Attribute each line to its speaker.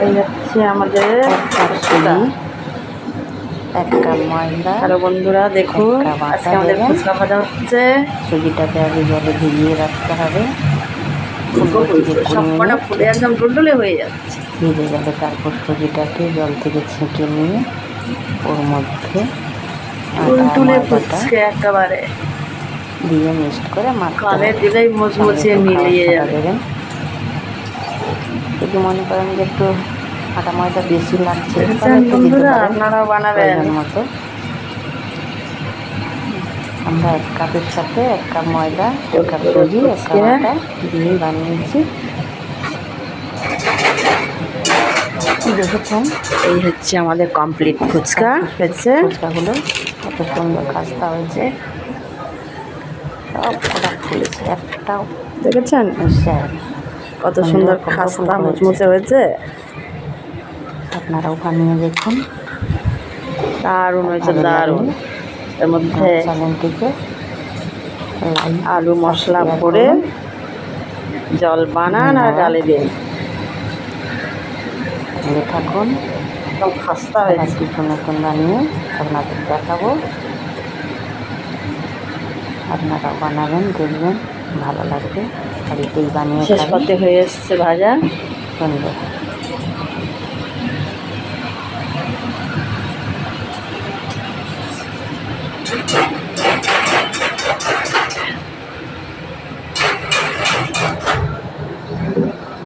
Speaker 1: এই হচ্ছে আমাদের
Speaker 2: সুজি, 1 কাপ ময়দা।
Speaker 1: হ্যালো বন্ধুরা, দেখুন
Speaker 2: 1 কাপ আটা
Speaker 1: আজকে আমাদের
Speaker 2: দেবেন।
Speaker 1: ফুচকা ভাজা হচ্ছে।
Speaker 2: সুজিটাকে আগে জলে ভিজিয়ে রাখতে হবে 15 থেকে 20
Speaker 1: সব কটা
Speaker 2: মিনিট।
Speaker 1: ফুলে একদম ডুলডুলে হয়ে যাচ্ছে।
Speaker 2: ভিজে গেলে তারপর সুজিটাকে জল থেকে ছেঁকে নিয়ে ওর মধ্যে আটা
Speaker 1: টুলটুলে
Speaker 2: ময়দাটা
Speaker 1: ফুচকা একেবারে
Speaker 2: দিয়ে মিক্সড করে মাখতে
Speaker 1: কানে
Speaker 2: হবে।
Speaker 1: দিলেই
Speaker 2: সঙ্গে
Speaker 1: মুচমুচিয়ে
Speaker 2: একটু খাবার
Speaker 1: মিলিয়ে
Speaker 2: সোডা
Speaker 1: যাবে।
Speaker 2: দেবেন। যদি মনে করেন যে একটু আটা ময়দা বেশি লাগছে তাহলে
Speaker 1: দেখেছেন
Speaker 2: একটু দিতে
Speaker 1: বন্ধুরা,
Speaker 2: পারেন
Speaker 1: আপনারাও বানাবেন।
Speaker 2: প্রয়োজন মতো। আমরা 1 কাপের সাথে 1 কাপ ময়দা, 1 কাপ সুজি, 1 কাপ আটা দিয়ে বানিয়েছি। দেখেছেন
Speaker 1: এই হচ্ছে আমাদের কমপ্লিট ফুচকা হয়েছে।
Speaker 2: ফুচকাগুলো কত সুন্দর খাস্তা হয়েছে, সব কটা ফুলেছে, একটাও
Speaker 1: দেখেছেন
Speaker 2: মিশে হয়নি।
Speaker 1: কত সুন্দর খাস্তা মুচমুচে হয়েছে।
Speaker 2: আপনারাও বানিয়ে দেখুন,
Speaker 1: দারুণ হয়েছে,
Speaker 2: ভালো
Speaker 1: দারুণ।
Speaker 2: লাগলে
Speaker 1: এর মধ্যে
Speaker 2: চ্যানেলটিকে লাইক
Speaker 1: আলু মশলা
Speaker 2: সাবস্ক্রাইব
Speaker 1: ভরে
Speaker 2: করুন।
Speaker 1: জল বানান আর
Speaker 2: ধন্যবাদ।
Speaker 1: গালে দিন।
Speaker 2: সঙ্গে থাকুন,
Speaker 1: একদম খাস্তা
Speaker 2: আবার
Speaker 1: হয়েছে।
Speaker 2: কিছু নতুন বানিয়ে আপনাদের দেখাবো। আপনারা বানাবেন, দেখবেন ভালো লাগবে, বাড়িতেই বানিয়ে
Speaker 1: শেষ
Speaker 2: খাবেন।
Speaker 1: পথে হয়ে এসছে ভাজা।
Speaker 2: সুন্দর।